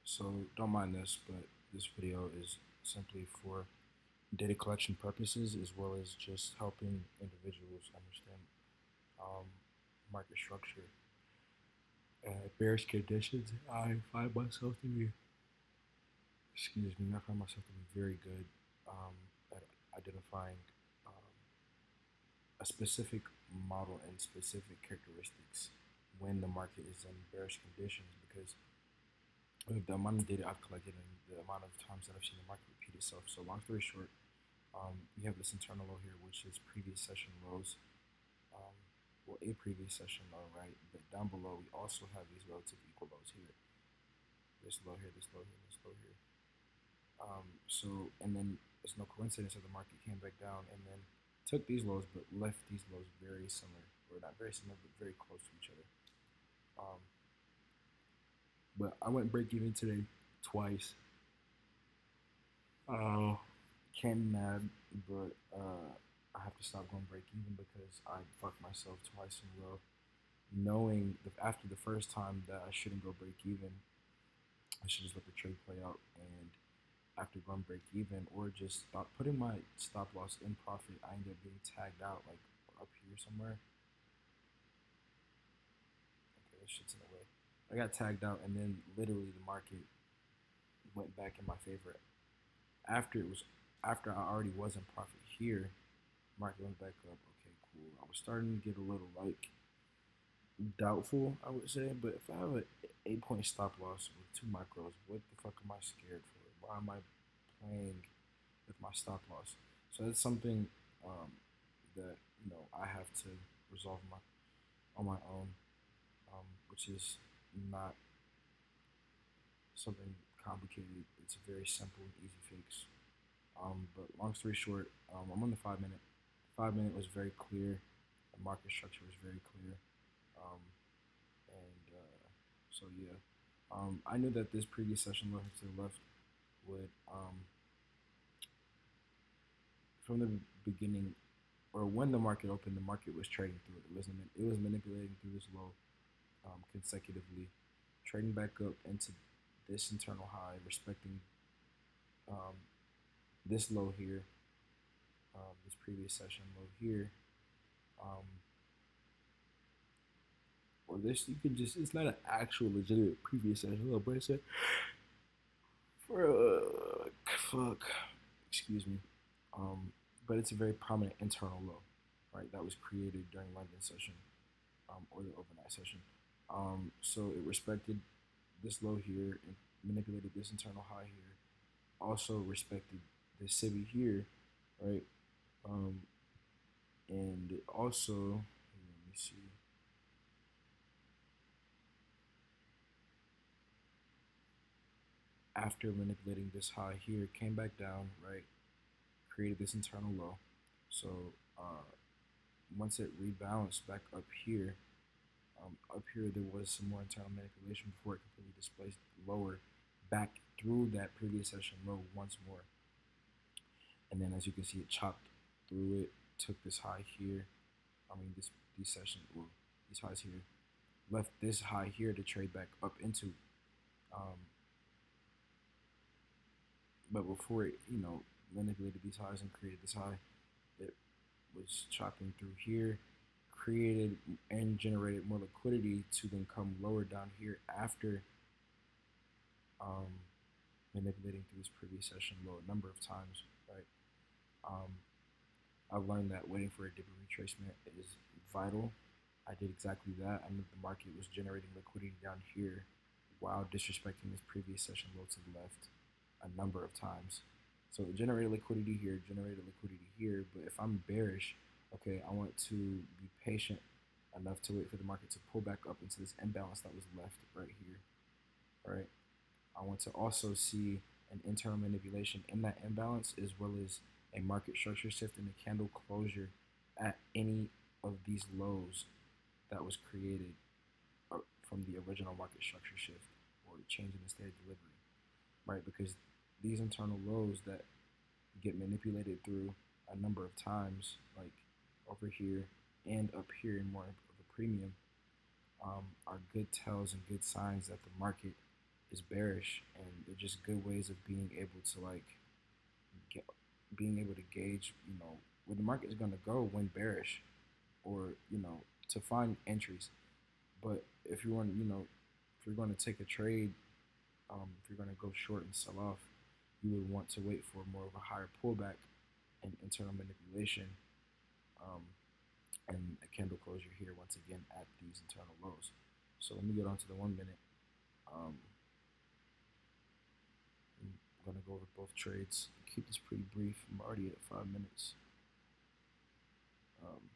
So don't mind this, but this video is simply for data collection purposes as well as just helping individuals understand um, market structure. Bearish conditions, I find myself to be, I find myself to be very good at identifying um, a specific model and specific characteristics when the market is in bearish conditions because the amount of data I've collected and the amount of times that I've seen the market repeat itself. So long story short, we have this internal low here, which is previous session lows. Um, well, a previous session low, right? But down below, we also have these relative equal lows here. This low here, this low here, this low here. And then it's no coincidence that the market came back down and then took these lows, but left these lows very similar, or not very similar, but very close to each other. Um, but I went break even today twice. Can mad, but I have to stop going break even because I fucked myself twice in a row. Knowing that after the first time that I shouldn't go break even, I should just let the trade play out. And after going break even or just stop putting my stop loss in profit, I ended up being tagged out like up here somewhere. Okay, this shit's in the way. I got tagged out, and then literally the market went back in my favor. After it was after I already was in profit here, market went back up. Okay, cool. I was starting to get a little like doubtful, I would say. But if I have an 8 point stop loss with two micros, what the fuck am I scared for? Why am I playing with my stop loss? So that's something that I have to resolve on my own, which is not something complicated. It's a very simple and easy fix. But long story short, I'm on the 5 minute. 5 minute was very clear. The market structure was very clear. Um, and so yeah, I knew that this previous session low to the left would, from the beginning, or when the market opened, the market was trading through it. It was manipulating through this low consecutively, trading back up into this internal high, respecting um, this low here, this previous session low here, um, or this. You could just—it's not an actual legitimate previous session low, but it's a fuck, excuse me. Um, but it's a very prominent internal low, right? That was created during London session, or the overnight session. So it respected this low here and manipulated this internal high here. Also respected the SIBI here, right? Um, and it also, let me see. After manipulating this high here, came back down, right? Created this internal low. So once it rebalanced back up here there was some more internal manipulation before it completely displaced lower back through that previous session low once more. And then as you can see, it chopped through it, took this high here. These sessions, well, these highs here, left this high here to trade back up into. Um, but before it, manipulated these highs and created this high, it was chopping through here, created and generated more liquidity to then come lower down here after manipulating through this previous session low a number of times, right? Um, I've learned that waiting for a dip retracement is vital. I did exactly that. I knew the market was generating liquidity down here while disrespecting this previous session low to the left a number of times. So it generated liquidity here, but if I'm bearish, okay, I want to be patient enough to wait for the market to pull back up into this imbalance that was left right here, right? I want to also see an internal manipulation in that imbalance as well as a market structure shift and a candle closure at any of these lows that was created from the original market structure shift or change in the state of delivery, right? Because these internal lows that get manipulated through a number of times, like over here and up here in more of a premium, are good tells and good signs that the market is bearish, and they're just good ways of being able to like get, being able to gauge, where the market is going to go when bearish, or to find entries. But if you want, if you're going to take a trade, if you're going to go short and sell off, you would want to wait for more of a higher pullback and internal manipulation, um, and a candle closure here once again at these internal lows. So let me get on to the 1 minute. I'm going to go over both trades. Keep this pretty brief. I'm already at 5 minutes. Um,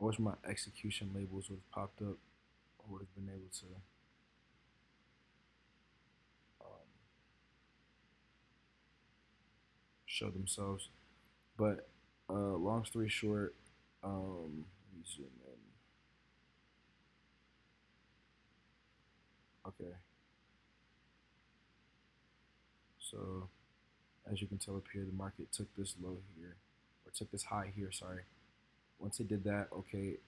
I wish my execution labels would have popped up. I would have been able to show themselves. But long story short, let me zoom in. Okay. So as you can tell up here, the market took this low here, or took this high here, sorry. Once it did that, okay,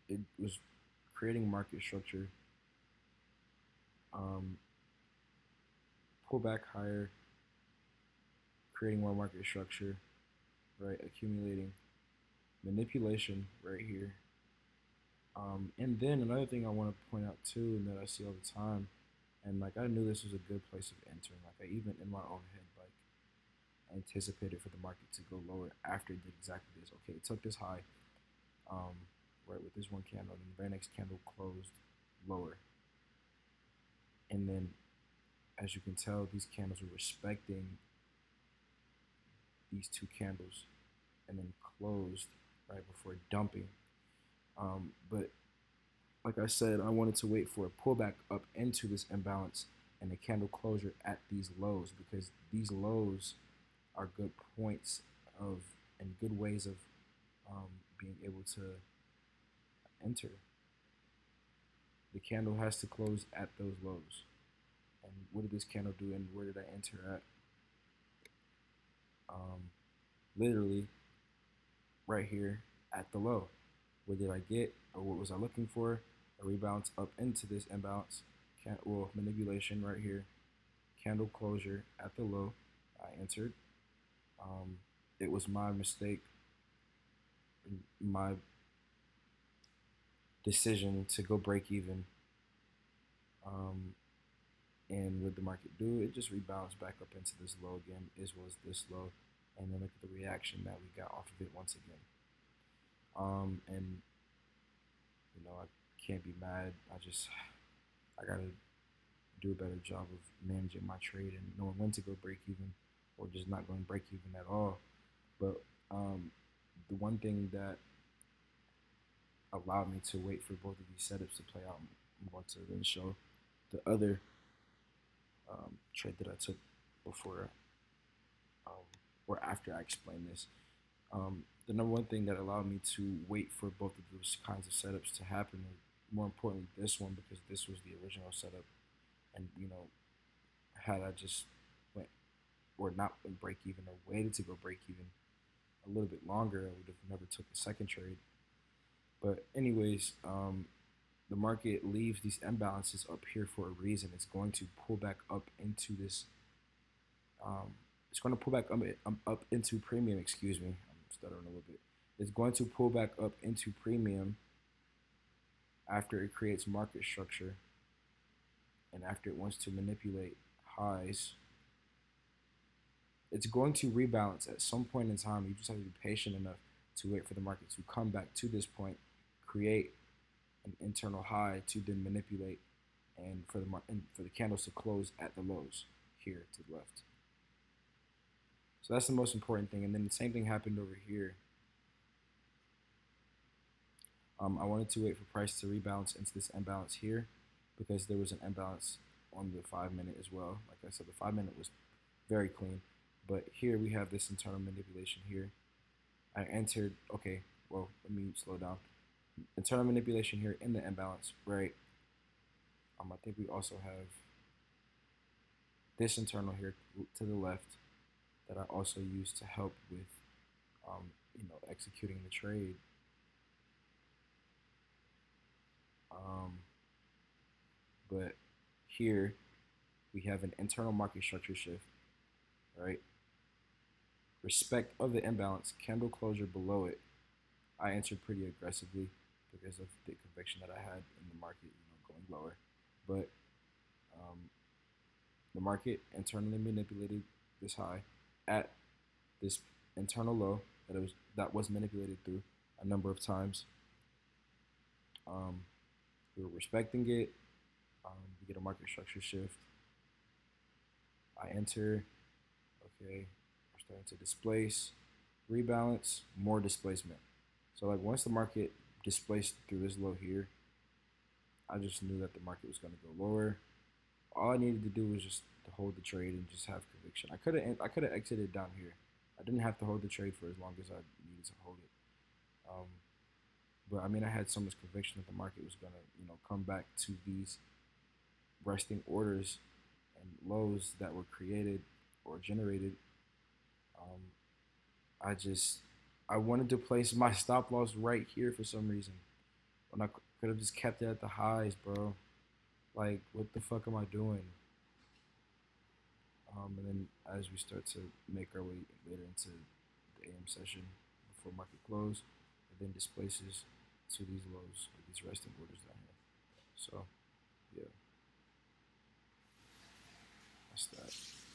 it was creating market structure, pull back higher, creating more market structure, right, accumulating, manipulation right here. And then another thing I want to point out too, and that I see all the time, and like I knew this was a good place of entering. Like I even in my own head, like anticipated for the market to go lower after it did exactly this. Okay, it took this high, right, with this one candle, and the very next candle closed lower. And then, as you can tell, these candles were respecting these two candles, and then closed right before dumping. But like I said, I wanted to wait for a pullback up into this imbalance and a candle closure at these lows, because these lows are good points of and good ways of being able to enter. The candle has to close at those lows. And what did this candle do, and where did I enter at? Literally right here at the low. What did I get, or what was I looking for? A rebalance up into this imbalance. Well, manipulation right here. Candle closure at the low. I entered. It was my mistake, my decision to go break even. And what the market do? It just rebalanced back up into this low again, as well as this low. And then look at the reaction that we got off of it once again. And I can't be mad. I gotta do a better job of managing my trade and knowing when to go break even, or just not going break even at all. But the one thing that allowed me to wait for both of these setups to play out, I'm going to then show the other trade that I took before or after I explain this. The number one thing that allowed me to wait for both of those kinds of setups to happen, or more importantly, this one, because this was the original setup, and had I just went or not went break even, or waited to go break even a little bit longer, I would have never took a second trade. But anyways, the market leaves these imbalances up here for a reason. It's going to pull back up into this. It's going to pull back up into premium. Excuse me, I'm stuttering a little bit. It's going to pull back up into premium after it creates market structure, and after it wants to manipulate highs. It's going to rebalance at some point in time. You just have to be patient enough to wait for the market to come back to this point, create an internal high to then manipulate, and for the candles to close at the lows here to the left. So that's the most important thing. And then the same thing happened over here. I wanted to wait for price to rebalance into this imbalance here, because there was an imbalance on the 5 minute as well. Like I said, the 5 minute was very clean. But here we have this internal manipulation here. I entered, okay, well, let me slow down. Internal manipulation here in the imbalance, right? I think we also have this internal here to the left that I also use to help with, executing the trade. But here we have an internal market structure shift, right? Respect of the imbalance, candle closure below it. I answered pretty aggressively because of the conviction that I had in the market, going lower. But the market internally manipulated this high at this internal low that was manipulated through a number of times. Um, we were respecting it. We get a market structure shift. I enter. Okay, we're starting to displace, rebalance, more displacement. So like once the market displaced through this low here, I just knew that the market was going to go lower. All I needed to do was just to hold the trade and just have conviction. I could have exited down here. I didn't have to hold the trade for as long as I needed to hold it. Um, but I mean, I had so much conviction that the market was gonna, come back to these resting orders and lows that were created or generated. Um, I wanted to place my stop loss right here for some reason when I could have just kept it at the highs, bro. Like, what the fuck am I doing? And then as we start to make our way later into the AM session before market close, it then displaces to these lows, or these resting orders down here. So, yeah, that's that.